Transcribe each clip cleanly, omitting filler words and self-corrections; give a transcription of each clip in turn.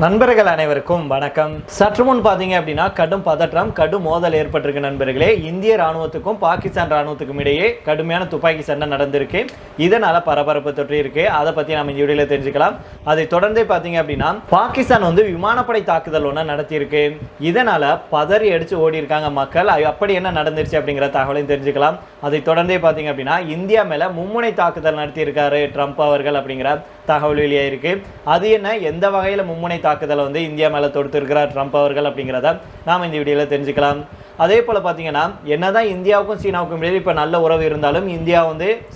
நண்பர்கள் அனைவருக்கும் வணக்கம். சற்று முன் பார்த்தீங்க அப்படின்னா கடும் பதற்றம், கடும் மோதல் ஏற்பட்டிருக்கு நண்பர்களே. இந்திய ராணுவத்துக்கும் பாகிஸ்தான் ராணுவத்துக்கும் இடையே கடுமையான துப்பாக்கி சண்டை நடந்திருக்கு. இதனால பரபரப்பு தொற்றி இருக்கு. அதை பத்தி நம்ம இந்த வீடியோல தெரிஞ்சுக்கலாம். அதை தொடர்ந்தே பார்த்தீங்க அப்படின்னா பாகிஸ்தான் விமானப்படை தாக்குதல் ஒன்று நடத்தியிருக்கு. இதனால பதறி அடிச்சு ஓடி இருக்காங்க மக்கள். அப்படி என்ன நடந்துருச்சு அப்படிங்கிற தகவலையும் தெரிஞ்சுக்கலாம். அதை தொடர்ந்தே பார்த்தீங்க அப்படின்னா இந்தியா மேல மும்முனை தாக்குதல் நடத்தியிருக்காரு ட்ரம்ப் அவர்கள் அப்படிங்கிற தகவல் வெளியாயிருக்கு. அது என்ன, எந்த வகையில் மும்முனை தாக்குதலை இந்தியா மேலே தொடுத்திருக்கிறார் ட்ரம்ப் அவர்கள் அப்படிங்கிறத நாம் இந்த வீடியோவில் தெரிஞ்சுக்கலாம். அதே போல் பார்த்தீங்கன்னா என்னதான் இந்தியாவுக்கும் சீனாவுக்கும் இடையே இப்போ நல்ல உறவு இருந்தாலும், இந்தியா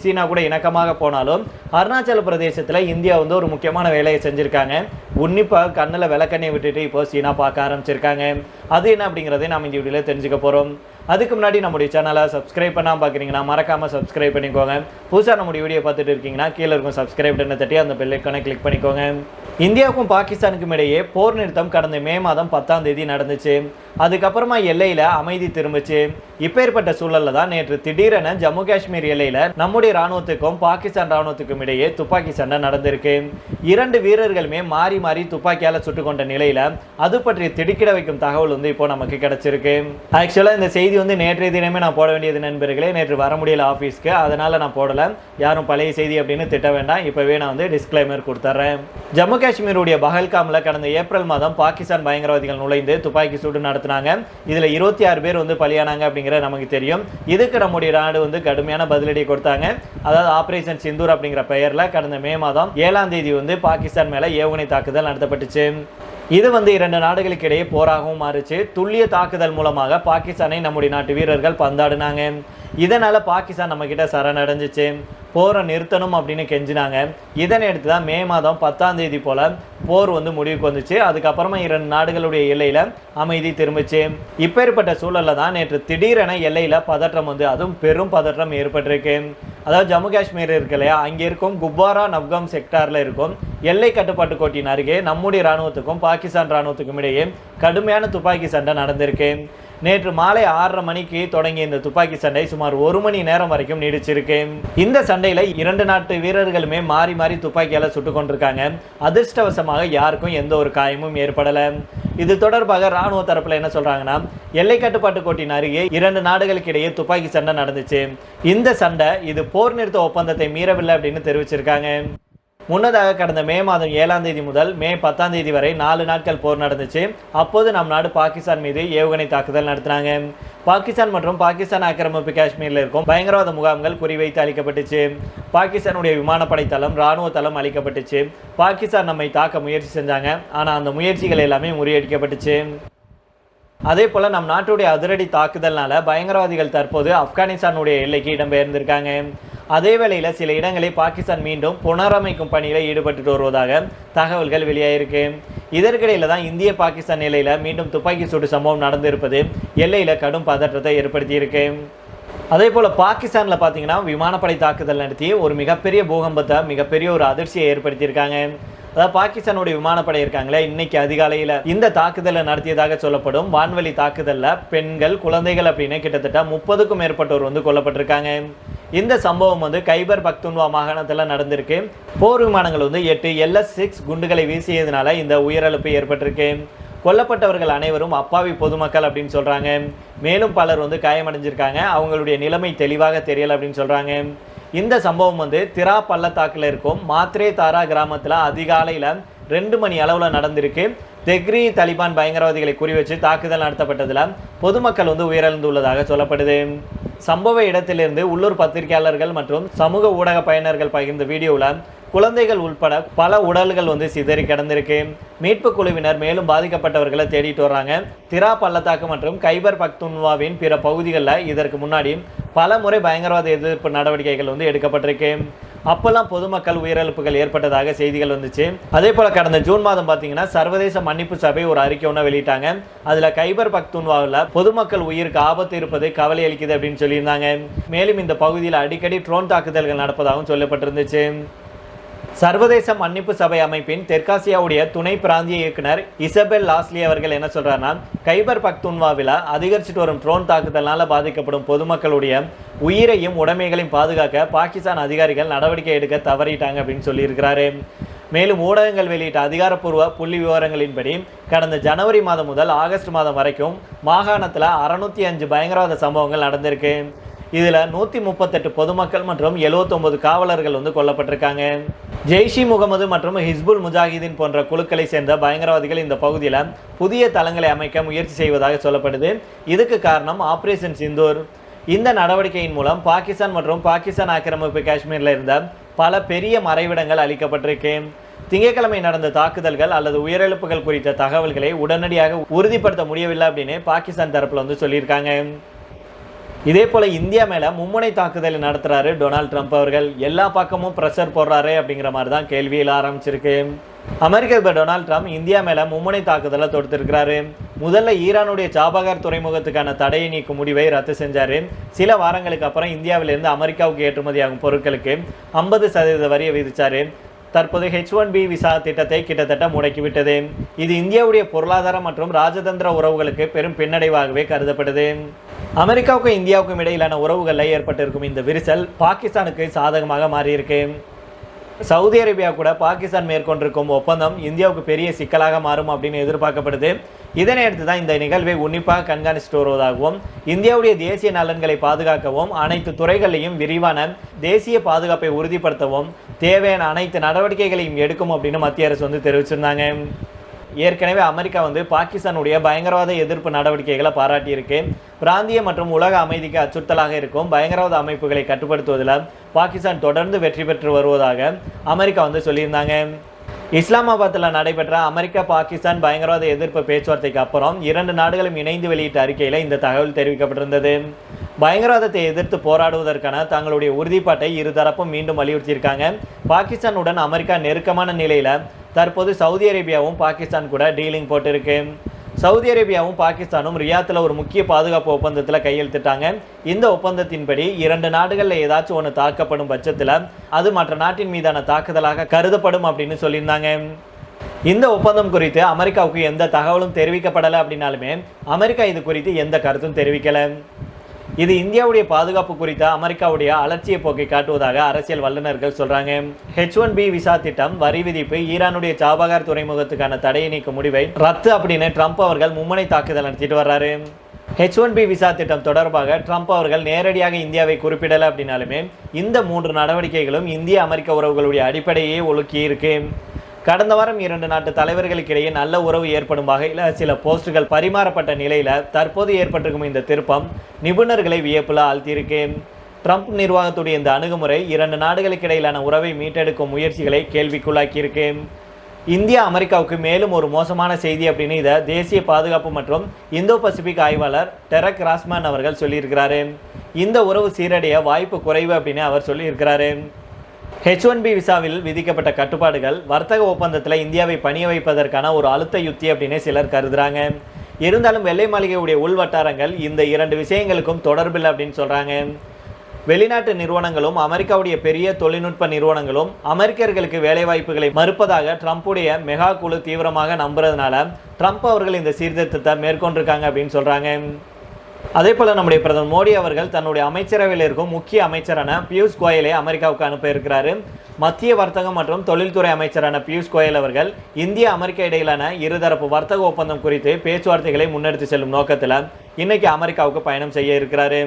சீனா கூட இணக்கமாக போனாலும், அருணாச்சல பிரதேசத்தில் இந்தியா ஒரு முக்கியமான வேலையை செஞ்சுருக்காங்க. உன்னிப்பாக கண்ணில் விளக்கண்ணை விட்டுட்டு இப்போ சீனா பார்க்க ஆரம்பிச்சிருக்காங்க. அது என்ன அப்படிங்கிறதை நாம் இந்த வீடியோவில் தெரிஞ்சுக்க போகிறோம். அதுக்கு முன்னாடி நம்முடைய சேனலை சப்ஸ்கிரைப் பண்ணாமல் பார்க்குறீங்கன்னா மறக்காமல் சப்ஸ்கிரைப் பண்ணிக்கோங்க. புதுசாக நம்முடைய வீடியோ பார்த்துட்டு இருக்கீங்கன்னா கீழே இருக்கும் சப்ஸ்கிரைப் பண்ண தட்டி அந்த பெல் ஐக்கானை கிளிக் பண்ணிக்கோங்க. இந்தியாவுக்கும் பாகிஸ்தானுக்கும் இடையே போர் நிறுத்தம் கடந்த மே மாதம் 10ஆம் தேதி நடந்துச்சு. அதுக்கப்புறமா எல்லையில் அமைதி திரும்பிச்சு. இப்பேற்பட்ட சூழலில் தான் நேற்று திடீரென ஜம்மு காஷ்மீர் எல்லையில் நம்முடைய ராணுவத்துக்கும் பாகிஸ்தான் ராணுவத்துக்கும் இடையே துப்பாக்கி சண்டை நடந்திருக்கு. 2 வீரர்களுமே மாறி மாறி துப்பாக்கியால் சுட்டு கொண்ட நிலையில் அது பற்றி திடுக்கிட வைக்கும் தகவல் இப்போ நமக்கு கிடைச்சிருக்கு. ஆக்சுவலாக இந்த செய்தி நேற்றைய தினமே நான் போட வேண்டியது நண்பர்களே. நேற்று வர முடியல ஆஃபீஸ்க்கு, அதனால நான் போடலை. யாரும் பழைய செய்தி அப்படின்னு திட்ட வேண்டாம். இப்போவே நான் டிஸ்க்ளைமர் கொடுத்துட்றேன். ஜம்மு காஷ்மீருடைய பஹல்காமில் கடந்த ஏப்ரல் மாதம் பாகிஸ்தான் பயங்கரவாதிகள் நுழைந்து துப்பாக்கி சூடு நடத்தினாங்க. இதில் 26 பேர் பலியானாங்க அப்படிங்கிற நமக்கு தெரியும். இதுக்கு நம்முடைய நாடு கடுமையான பதிலடி கொடுத்தாங்க. அதாவது ஆபரேஷன் சிந்தூர் அப்படிங்கிற பெயரில் கடந்த மே மாதம் 7ஆம் தேதி பாகிஸ்தான் மேலே ஏவுகணை தாக்குதல் நடத்தப்பட்டுச்சு. இது 2 நாடுகளுக்கு இடையே போராகவும் மாறுச்சு. துல்லிய தாக்குதல் மூலமாக பாகிஸ்தானை நம்முடைய நாட்டு வீரர்கள் பந்தாடினாங்க. இதனால பாகிஸ்தான் நம்ம கிட்ட சரணடைஞ்சிச்சு. போரை நிறுத்தணும் அப்படின்னு கெஞ்சினாங்க. இதனை எடுத்து தான் மே மாதம் 10ஆம் தேதி போல போர் முடிவுக்கு வந்துச்சு. அதுக்கப்புறமா 2 நாடுகளுடைய எல்லையில அமைதி திரும்பிச்சு. இப்பேற்பட்ட சூழல்ல தான் நேற்று திடீரென எல்லையில பதற்றம் அதுவும் பெரும் பதற்றம் ஏற்பட்டிருக்கு. அதாவது ஜம்மு காஷ்மீர் இருக்கு இல்லையா, அங்கே இருக்கும் குப்வாரா நவ்காம் செக்டாரில் இருக்கும் எல்லை கட்டுப்பாட்டு கோட்டின் அருகே நம்முடைய ராணுவத்துக்கும் பாகிஸ்தான் ராணுவத்துக்கும் இடையே கடுமையான துப்பாக்கி சண்டை நடந்திருக்கு. நேற்று மாலை 6:30 மணிக்கு தொடங்கிய இந்த துப்பாக்கி சண்டை சுமார் 1 மணி நேரம் வரைக்கும் நீடிச்சிருக்கு. இந்த சண்டையில் 2 நாட்டு வீரர்களுமே மாறி மாறி துப்பாக்கியால் சுட்டு கொண்டிருக்காங்க. அதிர்ஷ்டவசமாக யாருக்கும் எந்த ஒரு காயமும் ஏற்படலை. இது தொடர்பாக ராணுவ தரப்பில் என்ன சொல்றாங்கன்னா, எல்லை கட்டுப்பாட்டு கோட்டின் அருகே 2 நாடுகளுக்கு இடையே துப்பாக்கி சண்டை நடந்துச்சு. இந்த சண்டை இது போர் நிறுத்த ஒப்பந்தத்தை மீறவில்லை அப்படின்னு தெரிவிச்சிருக்காங்க. முன்னதாக கடந்த மே மாதம் 7ஆம் தேதி முதல் மே 10ஆம் தேதி வரை 4 நாட்கள் போர் நடந்துச்சு. அப்போது நம் நாடு பாகிஸ்தான் மீது ஏவுகணை தாக்குதல் நடத்தினாங்க. பாகிஸ்தான் மற்றும் பாகிஸ்தான் ஆக்கிரமிப்பு காஷ்மீரில் இருக்கும் பயங்கரவாத முகாம்கள் குறிவைத்து அளிக்கப்பட்டுச்சு. பாகிஸ்தானுடைய விமானப்படை தளம், இராணுவ தளம் அளிக்கப்பட்டுச்சு. பாகிஸ்தான் நம்மை தாக்க முயற்சி செஞ்சாங்க. ஆனால் அந்த முயற்சிகள் எல்லாமே முறியடிக்கப்பட்டுச்சு. அதே போல் நம் நாட்டுடைய அதிரடி தாக்குதல்னால பயங்கரவாதிகள் தற்போது ஆப்கானிஸ்தானுடைய எல்லைக்கு இடம்பெயர்ந்திருக்காங்க. அதே வேளையில் சில இடங்களில் பாகிஸ்தான் மீண்டும் புனரமைக்கும் பணியில் ஈடுபட்டு வருவதாக தகவல்கள் வெளியாயிருக்கு. இதற்கிடையில் தான் இந்திய பாகிஸ்தான் எல்லையில் மீண்டும் துப்பாக்கி சூடு சம்பவம் நடந்திருப்பது எல்லையில் கடும் பதற்றத்தை ஏற்படுத்தியிருக்கு. அதே போல் பாகிஸ்தானில் பார்த்தீங்கன்னா விமானப்படை தாக்குதல் நடத்தி ஒரு மிகப்பெரிய பூகம்பத்தை, மிகப்பெரிய ஒரு அதிர்ச்சியை ஏற்படுத்தியிருக்காங்க. அதாவது பாகிஸ்தானுடைய விமானப்படை இருக்காங்களே, இன்னைக்கு அதிகாலையில் இந்த தாக்குதலை நடத்தியதாக சொல்லப்படும் வான்வெளி தாக்குதலில் பெண்கள், குழந்தைகள் அப்படின்னு கிட்டத்தட்ட 30க்கும் மேற்பட்டோர் கொல்லப்பட்டிருக்காங்க. இந்த சம்பவம் கைபர் பக்துன்வா மாகாணத்தில் நடந்திருக்கு. போர் விமானங்கள் 8 LS-6 குண்டுகளை வீசியதுனால இந்த உயிரிழப்பு ஏற்பட்டிருக்கு. கொல்லப்பட்டவர்கள் அனைவரும் அப்பாவி பொதுமக்கள் அப்படின்னு சொல்றாங்க. மேலும் பலர் காயமடைஞ்சிருக்காங்க. அவங்களுடைய நிலைமை தெளிவாக தெரியல அப்படின்னு சொல்றாங்க. இந்த சம்பவம் திரா பள்ளத்தாக்கில் இருக்கும் மாத்ரே தாரா கிராமத்தில் அதிகாலையில் 2 மணி அளவில் நடந்திருக்கு. தெக்ரி தலிபான் பயங்கரவாதிகளை குறிவச்சு தாக்குதல் நடத்தப்பட்டதில் பொதுமக்கள் உயிரிழந்துள்ளதாக சொல்லப்படுது. சம்பவ இடத்திலிருந்து உள்ளூர் பத்திரிகையாளர்கள் மற்றும் சமூக ஊடக பயனர்கள் பகிர்ந்த வீடியோவில் குழந்தைகள் உட்பட பல உடல்கள் சிதறி கிடந்திருக்கு. மீட்பு குழுவினர் மேலும் பாதிக்கப்பட்டவர்களை தேடிட்டு வர்றாங்க. திரா பள்ளத்தாக்கு மற்றும் கைபர் பக்துன்வாவின் பிற பகுதிகளில் இதற்கு முன்னாடி பல முறை பயங்கரவாத எதிர்ப்பு நடவடிக்கைகள் எடுக்கப்பட்டிருக்கு. அப்பெல்லாம் பொதுமக்கள் உயிரிழப்புகள் ஏற்பட்டதாக செய்திகள் வந்துச்சு. அதே போல கடந்த ஜூன் மாதம் பார்த்தீங்கன்னா சர்வதேச மன்னிப்பு சபை ஒரு அறிக்கை ஒன்று வெளியிட்டாங்க. அதில் கைபர் பக்துன்வாவில் பொதுமக்கள் உயிருக்கு ஆபத்து இருப்பது கவலை அளிக்குது அப்படின்னு சொல்லியிருந்தாங்க. மேலும் இந்த பகுதியில் அடிக்கடி ட்ரோன் தாக்குதல்கள் நடப்பதாகவும் சொல்லப்பட்டிருந்துச்சு. சர்வதேச மன்னிப்பு சபை அமைப்பின் தெற்காசியாவுடைய துணை பிராந்திய இயக்குனர் இசபெல் லாஸ்லி அவர்கள் என்ன சொல்றாருன்னா, கைபர் பக்துன்வாவில் அதிகரிச்சுட்டு வரும் ட்ரோன் தாக்குதலால் பாதிக்கப்படும் பொதுமக்களுடைய உயிரையும் உடைமைகளையும் பாதுகாக்க பாகிஸ்தான் அதிகாரிகள் நடவடிக்கை எடுக்க தவறிட்டாங்க அப்படின்னு சொல்லியிருக்கிறாரு. மேலும் ஊடகங்கள் வெளியிட்ட அதிகாரப்பூர்வ புள்ளி விவரங்களின்படி கடந்த ஜனவரி மாதம் முதல் ஆகஸ்ட் மாதம் வரைக்கும் மாகாணத்தில் 605 பயங்கரவாத சம்பவங்கள் நடந்திருக்கு. இதில் 138 பொதுமக்கள் மற்றும் 79 காவலர்கள் கொல்லப்பட்டிருக்காங்க. ஜெய்ஷி முகமது மற்றும் ஹிஸ்புல் முஜாஹிதீன் போன்ற குழுக்களை சேர்ந்த பயங்கரவாதிகள் இந்த பகுதியில் புதிய தளங்களை அமைக்க முயற்சி செய்வதாக சொல்லப்படுது. இதுக்கு காரணம் ஆபரேஷன் சிந்தூர். இந்த நடவடிக்கையின் மூலம் பாகிஸ்தான் மற்றும் பாகிஸ்தான் ஆக்கிரமிப்பு காஷ்மீரில் இருந்த பல பெரிய மறைவிடங்கள் அளிக்கப்பட்டிருக்கு. திங்கட்கிழமை நடந்த தாக்குதல்கள் அல்லது உயிரிழப்புகள் குறித்த தகவல்களை உடனடியாக உறுதிப்படுத்த முடியவில்லை அப்படின்னு பாகிஸ்தான் தரப்புல சொல்லியிருக்காங்க. இதே போல இந்தியா மேல மும்முனை தாக்குதல் நடத்துறாரு டொனால்ட் ட்ரம்ப் அவர்கள். எல்லா பக்கமும் பிரஷர் போடுறாரு அப்படிங்கிற மாதிரி தான் கேள்வியில் ஆரம்பிச்சிருக்கு. அமெரிக்க அதிபர் டொனால்ட் ட்ரம்ப் இந்தியா மேல மும்முனை தாக்குதலை தொடுத்திருக்கிறாரு. முதல்ல ஈரானுடைய சாபகார் துறைமுகத்துக்கான தடையை நீக்கும் முடிவை ரத்து செஞ்சாரு. சில வாரங்களுக்கு அப்புறம் இந்தியாவிலிருந்து அமெரிக்காவுக்கு ஏற்றுமதியாகும் பொருட்களுக்கு 50% வரியை விதிச்சாரு. தற்போது H1B விசா திட்டத்தை கிட்டத்தட்ட முடக்கிவிட்டது. இது இந்தியாவுடைய பொருளாதார மற்றும் ராஜதந்திர உறவுகளுக்கு பெரும் பின்னடைவாகவே கருதப்படுது. அமெரிக்காவுக்கும் இந்தியாவுக்கும் இடையிலான உறவுகளில் ஏற்பட்டிருக்கும் இந்த விரிசல் பாகிஸ்தானுக்கு சாதகமாக மாறியிருக்கு. சவுதி அரேபியா கூட பாகிஸ்தான் மேற்கொண்டிருக்கும் ஒப்பந்தம் இந்தியாவுக்கு பெரிய சிக்கலாக மாறும் அப்படின்னு எதிர்பார்க்கப்படுது. இதனை அடுத்து தான் இந்த நிகழ்வை உன்னிப்பாக கண்காணிச்சுட்டு வருவதாகவும் இந்தியாவுடைய தேசிய நலன்களை பாதுகாக்கவும் அனைத்து துறைகளையும் விரிவான தேசிய பாதுகாப்பை உறுதிப்படுத்தவும் தேவையான அனைத்து நடவடிக்கைகளையும் எடுக்கும் அப்படின்னு மத்திய அரசு தெரிவிச்சிருந்தாங்க. ஏற்கனவே அமெரிக்கா பாகிஸ்தானுடைய பயங்கரவாத எதிர்ப்பு நடவடிக்கைகளை பாராட்டியிருக்கு. பிராந்திய மற்றும் உலக அமைதிக்கு அச்சுறுத்தலாக இருக்கும் பயங்கரவாத அமைப்புகளை கட்டுப்படுத்துவதில் பாகிஸ்தான் தொடர்ந்து வெற்றி பெற்று வருவதாக அமெரிக்கா சொல்லியிருந்தாங்க. இஸ்லாமாபாத்தில் நடைபெற்ற அமெரிக்கா பாகிஸ்தான் பயங்கரவாத எதிர்ப்பு பேச்சுவார்த்தைக்கு அப்புறம் 2 நாடுகளும் இணைந்து வெளியிட்ட அறிக்கையில் இந்த தகவல் தெரிவிக்கப்பட்டிருந்தது. பயங்கரவாதத்தை எதிர்த்து போராடுவதற்கான தங்களுடைய உறுதிப்பாட்டை இருதரப்பும் மீண்டும் வலியுறுத்தியிருக்காங்க. பாகிஸ்தானுடன் அமெரிக்கா நெருக்கமான நிலையில் தற்போது சவுதி அரேபியாவும் பாகிஸ்தான் கூட டீலிங் போட்டிருக்கு. சவுதி அரேபியாவும் பாகிஸ்தானும் ரியாத்தில் ஒரு முக்கிய பாதுகாப்பு ஒப்பந்தத்தில் கையெழுத்திட்டாங்க. இந்த ஒப்பந்தத்தின்படி 2 நாடுகளில் ஏதாச்சும் ஒன்று தாக்கப்படும் பட்சத்தில் அது மற்ற நாட்டின் மீதான தாக்குதலாக கருதப்படும் அப்படின்னு சொல்லியிருந்தாங்க. இந்த ஒப்பந்தம் குறித்து அமெரிக்காவுக்கு எந்த தகவலும் தெரிவிக்கப்படலை அப்படின்னாலுமே அமெரிக்கா இது குறித்து எந்த கருத்தும் தெரிவிக்கலை. இது இந்தியாவுடைய பாதுகாப்பு குறித்த அமெரிக்காவுடைய அலட்சிய போக்கை காட்டுவதாக அரசியல் வல்லுநர்கள் சொல்றாங்க. H1B விசா திட்டம், வரி விதிப்பு, ஈரானுடைய சாபகார் துறைமுகத்துக்கான தடையை நீக்கும் முடிவை ரத்து அப்படின்னு ட்ரம்ப் அவர்கள் மும்முனை தாக்குதல் நடத்திட்டு வர்றாரு. H1B விசா திட்டம் தொடர்பாக ட்ரம்ப் அவர்கள் நேரடியாக இந்தியாவை குறிப்பிடலை அப்படின்னாலுமே இந்த 3 நடவடிக்கைகளும் இந்திய அமெரிக்க உறவுகளுடைய அடிப்படையே ஒழுக்கி இருக்கு. கடந்த வாரம் 2 நாட்டு தலைவர்களுக்கிடையே நல்ல உறவு ஏற்படும் வகையில் சில போஸ்டுகள் பரிமாறப்பட்ட நிலையில் தற்போது ஏற்பட்டிருக்கும் இந்த திருப்பம் நிபுணர்களை வியப்பில் ஆழ்த்தியிருக்கு. ட்ரம்ப் நிர்வாகத்துடைய இந்த அணுகுமுறை 2 நாடுகளுக்கு இடையிலான உறவை மீட்டெடுக்கும் முயற்சிகளை கேள்விக்குள்ளாக்கியிருக்கு. இந்தியா அமெரிக்காவுக்கு மேலும் ஒரு மோசமான செய்தி அப்படின்னு இதை தேசிய பாதுகாப்பு மற்றும் இந்தோ பசிபிக் ஆய்வாளர் டெரக் ராஸ்மேன் அவர்கள் சொல்லியிருக்கிறாரு. இந்த உறவு சீரடைய வாய்ப்பு குறைவு அப்படின்னு அவர் சொல்லியிருக்கிறாரு. H1B விசாவில் விதிக்கப்பட்ட கட்டுப்பாடுகள் வர்த்தக ஒப்பந்தத்தில் இந்தியாவை பணிய வைப்பதற்கான ஒரு அழுத்த யுத்தி அப்படின்னு சிலர் கருதுறாங்க. இருந்தாலும் வெள்ளை மாளிகையுடைய உள் வட்டாரங்கள் இந்த 2 விஷயங்களுக்கும் தொடர்பில்லை அப்படின்னு சொல்கிறாங்க. வெளிநாட்டு நிறுவனங்களும் அமெரிக்காவுடைய பெரிய தொழில்நுட்ப நிறுவனங்களும் அமெரிக்கர்களுக்கு வேலைவாய்ப்புகளை மறுப்பதாக ட்ரம்ப்புடைய மெகா குழு தீவிரமாக நம்புறதுனால ட்ரம்ப் அவர்கள் இந்த சீர்திருத்தத்தை மேற்கொண்டிருக்காங்க அப்படின்னு சொல்கிறாங்க. அதே போல் நம்முடைய பிரதமர் மோடி அவர்கள் தன்னுடைய அமைச்சரவையில் இருக்கும் முக்கிய அமைச்சரான பியூஷ் கோயலை அமெரிக்காவுக்கு அனுப்ப இருக்கிறாரு. மத்திய வர்த்தகம் மற்றும் தொழில்துறை அமைச்சரான பியூஷ் கோயல் அவர்கள் இந்திய அமெரிக்கா இடையிலான இருதரப்பு வர்த்தக ஒப்பந்தம் குறித்து பேச்சுவார்த்தைகளை முன்னெடுத்து செல்லும் நோக்கத்தில் இன்னைக்கு அமெரிக்காவுக்கு பயணம் செய்ய இருக்கிறாரு.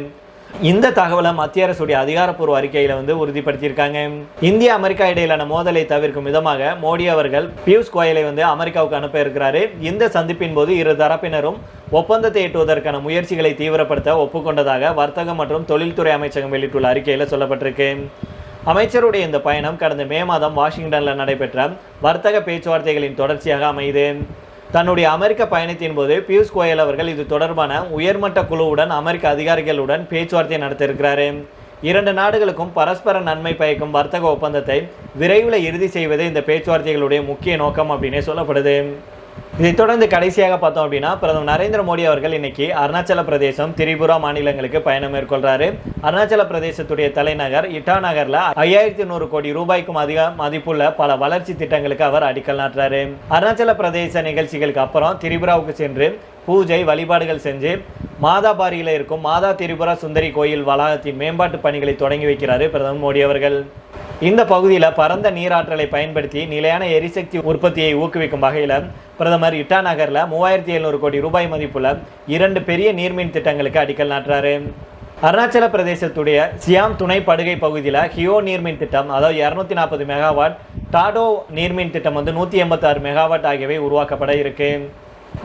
இந்த தகவலை மத்திய அரசுடைய அதிகாரப்பூர்வ அறிக்கையில் உறுதிப்படுத்தியிருக்காங்க. இந்திய அமெரிக்கா இடையிலான மோதலை தவிர்க்கும் விதமாக மோடி அவர்கள் பியூஷ் கோயலை அமெரிக்காவுக்கு அனுப்ப இருக்கிறாரு. இந்த சந்திப்பின் போது இரு தரப்பினரும் ஒப்பந்தத்தை எட்டுவதற்கான முயற்சிகளை தீவிரப்படுத்த ஒப்புக்கொண்டதாக வர்த்தகம் மற்றும் தொழில்துறை அமைச்சகம் வெளியிட்டுள்ள அறிக்கையில் சொல்லப்பட்டிருக்கு. அமைச்சருடைய இந்த பயணம் கடந்த மே மாதம் வாஷிங்டனில் நடைபெற்ற வர்த்தக பேச்சுவார்த்தைகளின் தொடர்ச்சியாக அமையுது. தன்னுடைய அமெரிக்க பயணத்தின் போது பியூஷ் கோயல் அவர்கள் இது தொடர்பான உயர்மட்ட குழுவுடன் அமெரிக்க அதிகாரிகளுடன் பேச்சுவார்த்தை நடத்த இருக்கிறாரு. 2 நாடுகளுக்கும் பரஸ்பர நன்மை பயக்கும் வர்த்தக ஒப்பந்தத்தை விரைவில் இறுதி செய்வதே இந்த பேச்சுவார்த்தைகளுடைய முக்கிய நோக்கம் அப்படின்னே சொல்லப்படுது. இதைத் தொடர்ந்து கடைசியாக பார்த்தோம் அப்படின்னா பிரதமர் நரேந்திர மோடி அவர்கள் இன்னைக்கு அருணாச்சல பிரதேசம், திரிபுரா மாநிலங்களுக்கு பயணம் மேற்கொள்றாரு. அருணாச்சல பிரதேசத்துடைய தலைநகர் இட்டா நகர்ல 5100 கோடி ரூபாய்க்கும் அதிக மதிப்புள்ள பல வளர்ச்சி திட்டங்களுக்கு அவர் அடிக்கல் நாட்டுறாரு. அருணாச்சல பிரதேச நிகழ்ச்சிகளுக்கு அப்புறம் திரிபுராவுக்கு சென்று பூஜை வழிபாடுகள் செஞ்சு மாதாபாரியில் இருக்கும் மாதா திரிபுரா சுந்தரி கோயில் வளாகத்தின் மேம்பாட்டு பணிகளை தொடங்கி வைக்கிறாரு பிரதமர் மோடி அவர்கள். இந்த பகுதியில் பரந்த நீராற்றலை பயன்படுத்தி நிலையான எரிசக்தி உற்பத்தியை ஊக்குவிக்கும் வகையில் பிரதமர் இட்டா நகரில் 3700 கோடி ரூபாய் மதிப்புள்ள 2 பெரிய நீர்மின் திட்டங்களுக்கு அடிக்கல் நாட்டுறாரு. அருணாச்சல பிரதேசத்துடைய சியாம் துணை படுகை பகுதியில் ஹியோ நீர்மின் திட்டம், அதாவது 240 மெகாவாட், டாடோ நீர்மின் திட்டம் 186 மெகாவாட் ஆகியவை உருவாக்கப்பட இருக்கு.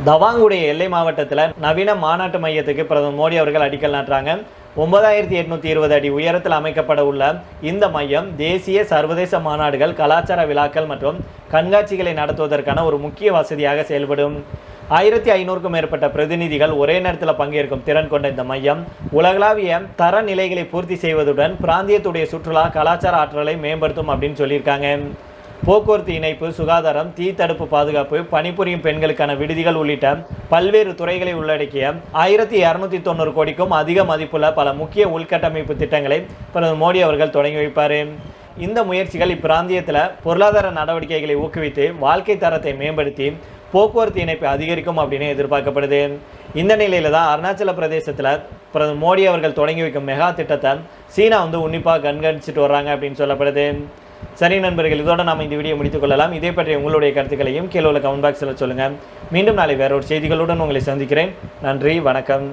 தவாங்குடைய எல்லை மாவட்டத்தில் நவீன மாநாட்டு மையத்துக்கு பிரதமர் மோடி அவர்கள் அடிக்கல் நாட்டுறாங்க. 9820 அடி உயரத்தில் அமைக்கப்பட உள்ள இந்த மையம் தேசிய சர்வதேச மாநாடுகள், கலாச்சார விழாக்கள் மற்றும் கண்காட்சிகளை நடத்துவதற்கான ஒரு முக்கிய வசதியாக செயல்படும். 1500க்கும் மேற்பட்ட பிரதிநிதிகள் ஒரே நேரத்தில் பங்கேற்கும் திறன் கொண்ட இந்த மையம் உலகளாவிய தர நிலைகளை பூர்த்தி செய்வதுடன் பிராந்தியத்துடைய சுற்றுலா கலாச்சார ஆற்றலை மேம்படுத்தும் அப்படின்னு சொல்லியிருக்காங்க. போக்குவரத்து இணைப்பு, சுகாதாரம், தீ தடுப்பு, பாதுகாப்பு, பணிபுரியும் பெண்களுக்கான விடுதிகள் உள்ளிட்ட பல்வேறு துறைகளை உள்ளடக்கிய 1290 கோடிக்கும் அதிக மதிப்புள்ள பல முக்கிய உள்கட்டமைப்பு திட்டங்களை பிரதமர் மோடி அவர்கள் தொடங்கி வைப்பார். இந்த முயற்சிகள் இப்பிராந்தியத்தில் பொருளாதார நடவடிக்கைகளை ஊக்குவித்து வாழ்க்கை தரத்தை மேம்படுத்தி போக்குவரத்து இணைப்பை அதிகரிக்கும் அப்படின்னு எதிர்பார்க்கப்படுது. இந்த நிலையில தான் அருணாச்சல பிரதேசத்தில் பிரதமர் மோடி அவர்கள் தொடங்கி வைக்கும் மெகா திட்டத்தை சீனா உன்னிப்பாக கண்காணிச்சுட்டு வர்றாங்க அப்படின்னு சொல்லப்படுது. சரி நண்பர்கள், இதோட நாம் இந்த வீடியோ முடித்துக் கொள்ளலாம். இதே பற்றி உங்களுடைய கருத்துக்களையும் கீழே உள்ள கமெண்ட் பாக்ஸில் சொல்லுங்கள். மீண்டும் நாளை வேற ஒரு செய்திகளுடன் உங்களை சந்திக்கிறேன். நன்றி, வணக்கம்.